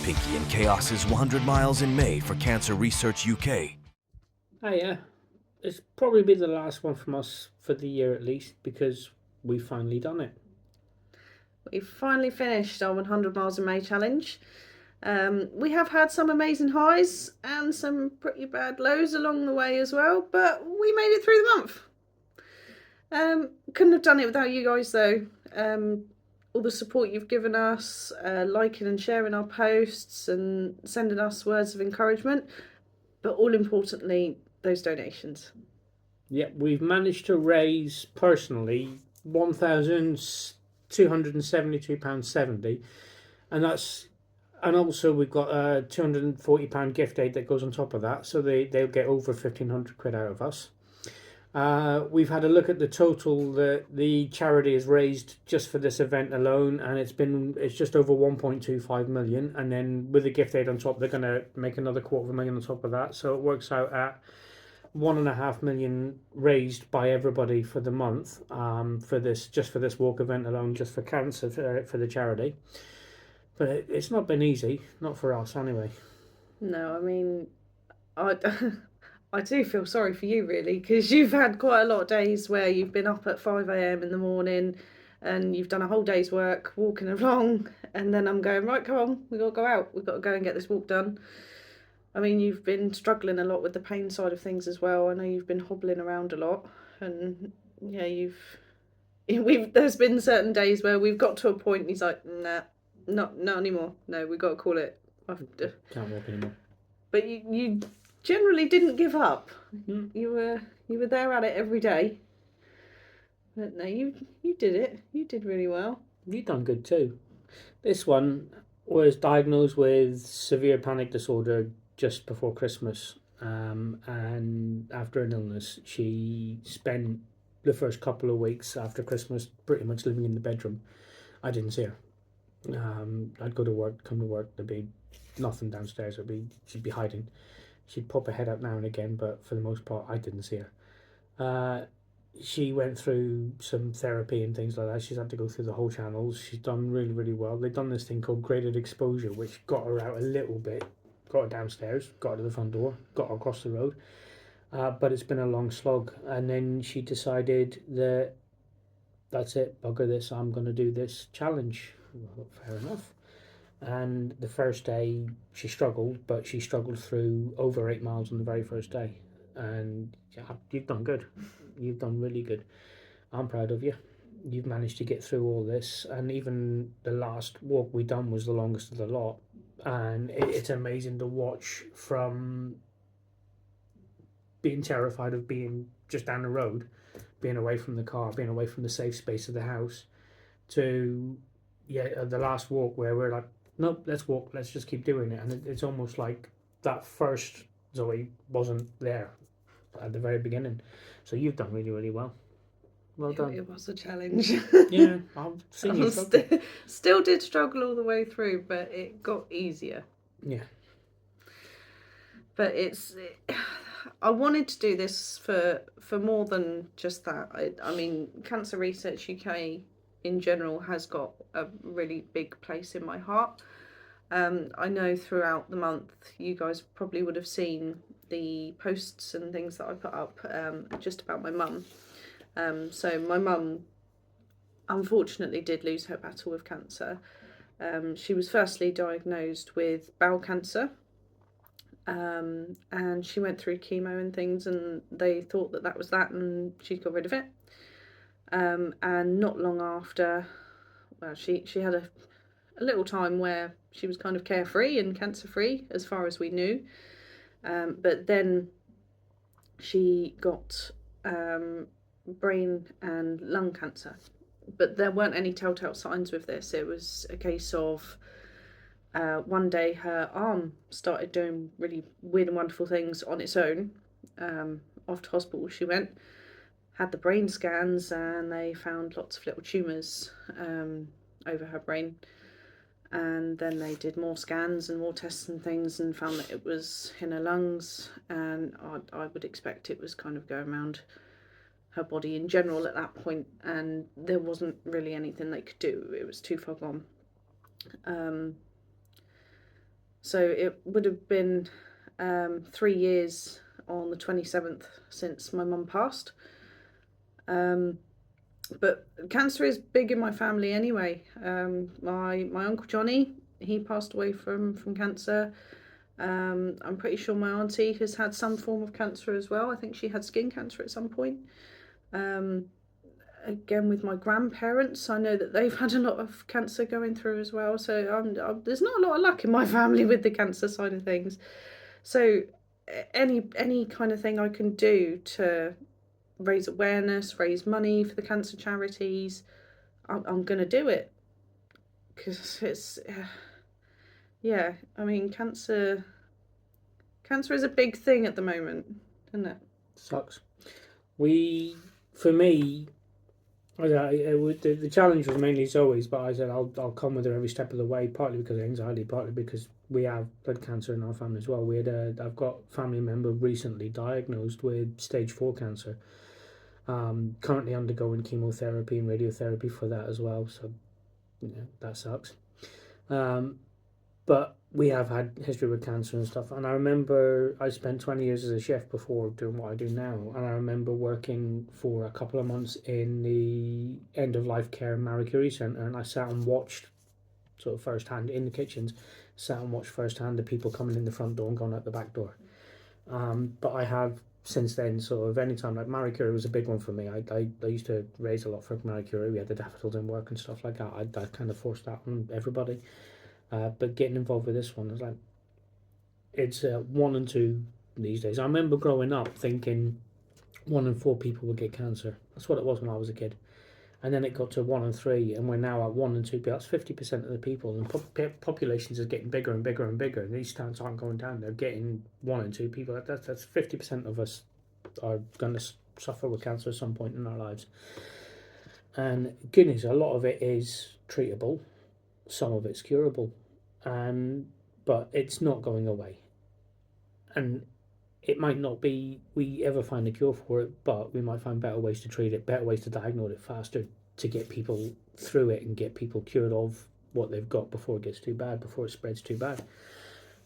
Pinky and Chaos's 100 Miles in May for Cancer Research UK. Yeah, it's probably be the last one from us for the year at least because we've finally done it. We've finally finished our 100 Miles in May challenge. We have had some amazing highs and some pretty bad lows along the way as well, but we made it through the month. Couldn't have done it without you guys though. All the support you've given us, liking and sharing our posts and sending us words of encouragement, but all importantly, those donations. Yeah, we've managed to raise personally £1,272.70, and also we've got a £240 gift aid that goes on top of that, so they'll get over 1,500 quid out of us. We've had a look at the total that the charity has raised just for this event alone, and it's just over 1.25 million. And then with the gift aid on top, they're going to make another £250,000 on top of that. So it works out at 1.5 million raised by everybody for the month. For this walk event alone, just for cancer for the charity. But it's not been easy, not for us anyway. No, I mean, I do feel sorry for you really, because you've had quite a lot of days where you've been up at 5 a.m. in the morning and you've done a whole day's work walking along, and then I'm going, right, come on, we've got to go out, we've got to go and get this walk done. I mean, you've been struggling a lot with the pain side of things as well. I know you've been hobbling around a lot, and yeah, there's been certain days where we've got to a point and he's like, nah, not anymore, no, we've got to call it. Can't walk anymore. But you generally didn't give up. Mm. You were there at it every day. But no, you did it. You did really well. You've done good too. This one was diagnosed with severe panic disorder just before Christmas, and after an illness, she spent the first couple of weeks after Christmas pretty much living in the bedroom. I didn't see her. I'd go to work, come to work, there'd be nothing downstairs. She'd be hiding. She'd pop her head up now and again, but for the most part, I didn't see her. She went through some therapy and things like that. She's had to go through the whole channels. She's done really, really well. They've done this thing called graded exposure, which got her out a little bit, got her downstairs, got her to the front door, got her across the road. But it's been a long slog. And then she decided that that's it, bugger this, I'm going to do this challenge. Well, fair enough. And the first day she struggled, but she struggled through over 8 miles on the very first day. And you've done good. You've done really good. I'm proud of you. You've managed to get through all this, and even the last walk we done was the longest of the lot. And it's amazing to watch from being terrified of being just down the road, being away from the car, being away from the safe space of the house, to the last walk where we're like, nope, let's walk, let's just keep doing it. And it's almost like that first Zoe wasn't there at the very beginning. So you've done really, really well. Well done. It was a challenge. Yeah, I've seen you struggle. Still did struggle all the way through, but it got easier. Yeah. But I wanted to do this for more than just that. I mean, Cancer Research UK in general has got a really big place in my heart. I know throughout the month you guys probably would have seen the posts and things that I put up just about my mum. So my mum unfortunately did lose her battle with cancer. She was firstly diagnosed with bowel cancer, and she went through chemo and things, and they thought that was that, and she got rid of it. And not long after, well, she had a little time where she was kind of carefree and cancer free as far as we knew, but then she got brain and lung cancer, but there weren't any telltale signs with this. It was a case of one day her arm started doing really weird and wonderful things on its own. Off to hospital she went, had the brain scans, and they found lots of little tumours over her brain. And then they did more scans and more tests and things and found that it was in her lungs, and I would expect it was kind of going around her body in general at that point, and there wasn't really anything they could do. It was too far gone. So it would have been 3 years on the 27th since my mum passed. But cancer is big in my family anyway. My uncle Johnny, he passed away from cancer. I'm pretty sure my auntie has had some form of cancer as well. I think she had skin cancer at some point. Again, with my grandparents, I know that they've had a lot of cancer going through as well. So there's not a lot of luck in my family with the cancer side of things. So any kind of thing I can do to raise awareness, raise money for the cancer charities, I'm going to do it. Because it's, yeah, I mean, cancer is a big thing at the moment, isn't it? Sucks. For me, the challenge was mainly Zoe's, but I said I'll come with her every step of the way, partly because of anxiety, partly because we have blood cancer in our family as well. I've got a family member recently diagnosed with stage 4 cancer, currently undergoing chemotherapy and radiotherapy for that as well, so that sucks. But we have had history with cancer and stuff, and I remember I spent 20 years as a chef before doing what I do now, and I remember working for a couple of months in the end of life care Marie Curie Centre, and I sat and watched sort of firsthand in the kitchens, sat and watched firsthand the people coming in the front door and going out the back door. But I have since then sort of anytime, like Marie Curie was a big one for me. I used to raise a lot for Marie Curie. We had the daffodils in work and stuff like that. I kind of forced that on everybody. But getting involved with this one is like, it's 1 and 2 these days. I remember growing up thinking 1 in 4 people would get cancer. That's what it was when I was a kid. And then it got to 1 and 3, and we're now at 1 and 2. That's 50% of the people, and populations are getting bigger and bigger and bigger. And these stats aren't going down; they're getting 1 and 2 people. That's 50% of us are going to suffer with cancer at some point in our lives. And good news, a lot of it is treatable, some of it's curable. But it's not going away, and it might not be we ever find a cure for it, but we might find better ways to treat it, better ways to diagnose it faster, to get people through it and get people cured of what they've got before it gets too bad, before it spreads too bad.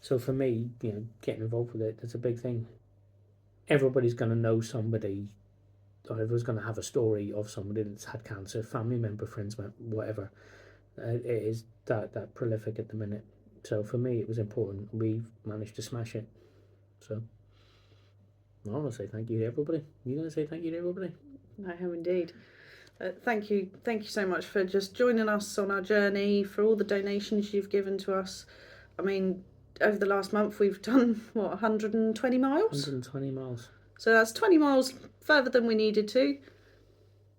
So for me, getting involved with it, that's a big thing. Everybody's going to know somebody, or everyone's going to have a story of somebody that's had cancer, family member, friends, whatever. It is that prolific at the minute. So for me, it was important. We've managed to smash it. So I want to say thank you to everybody. You going to say thank you to everybody? I am indeed. Thank you so much for just joining us on our journey, for all the donations you've given to us. I mean, over the last month we've done 120 miles. 120 miles. So that's 20 miles further than we needed to.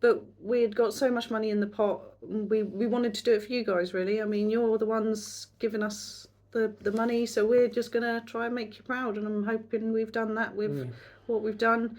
But we had got so much money in the pot. We wanted to do it for you guys, really. I mean, you're the ones giving us the money, so we're just going to try and make you proud. And I'm hoping we've done that with what we've done.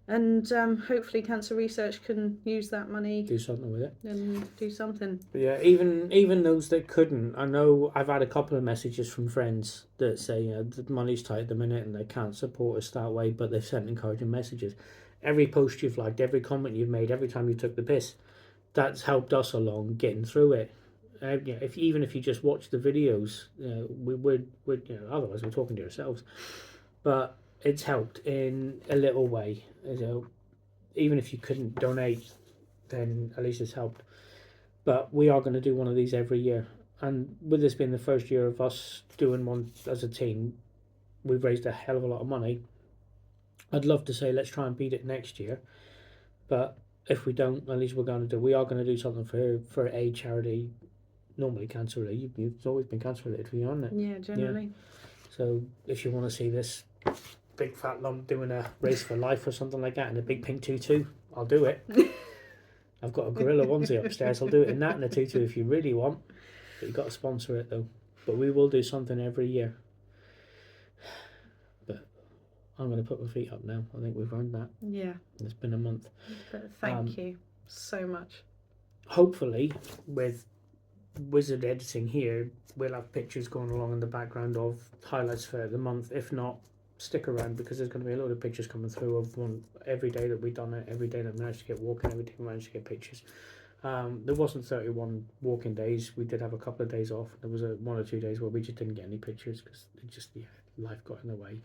And hopefully Cancer Research can use that money. Do something with it. And do something. But yeah, even those that couldn't. I know I've had a couple of messages from friends that say, the money's tight at the minute and they can't support us that way, but they've sent encouraging messages. Every post you've liked, every comment you've made, every time you took the piss, that's helped us along getting through it. If you just watch the videos, we would otherwise we're talking to yourselves. But it's helped in a little way. Even if you couldn't donate, then at least it's helped. But we are going to do one of these every year, and with this being the first year of us doing one as a team, we've raised a hell of a lot of money. I'd love to say let's try and beat it next year, but if we don't, at least we are going to do something for a charity. Normally cancer related. You've always been cancer related for you, hasn't it? Yeah, generally. Yeah. So if you want to see this big fat lump doing a race for life or something like that in a big pink tutu, I'll do it. I've got a gorilla onesie upstairs. I'll do it in that and a tutu if you really want. But you've got to sponsor it though. But we will do something every year. But I'm going to put my feet up now. I think we've earned that. Yeah. It's been a month. But thank you so much. Hopefully, with Wizard editing here, we'll have pictures going along in the background of highlights for the month. If not, stick around because there's going to be a load of pictures coming through of every day that we've done it, every day that we managed to get walking, every day we managed to get pictures. There wasn't 31 walking days. We did have a couple of days off. There was 1 or 2 days where we just didn't get any pictures because life got in the way.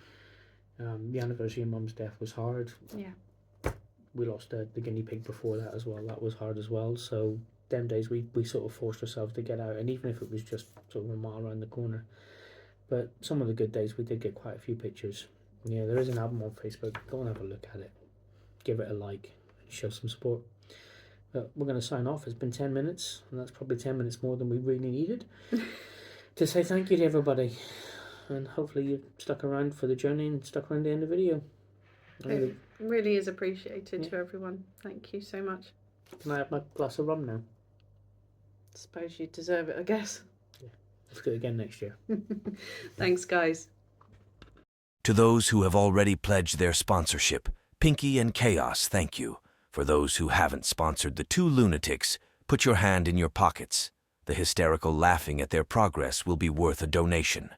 The anniversary of Mum's death was hard. Yeah. We lost the guinea pig before that as well. That was hard as well. So them days we sort of forced ourselves to get out, and even if it was just sort of a mile around the corner. But some of the good days we did get quite a few pictures. Yeah, there is an album on Facebook. Go and have a look at it. Give it a like. Show some support. But we're going to sign off. It's been 10 minutes, and that's probably 10 minutes more than we really needed to say thank you to everybody. And hopefully you've stuck around for the journey and stuck around the end of the video. It really is appreciated to everyone. Thank you so much. Can I have my glass of rum now? Suppose you deserve it, I guess. Let's do it again next year. Thanks, guys. To those who have already pledged their sponsorship, Pinky and Chaos, thank you. For those who haven't sponsored the two lunatics, put your hand in your pockets. The hysterical laughing at their progress will be worth a donation.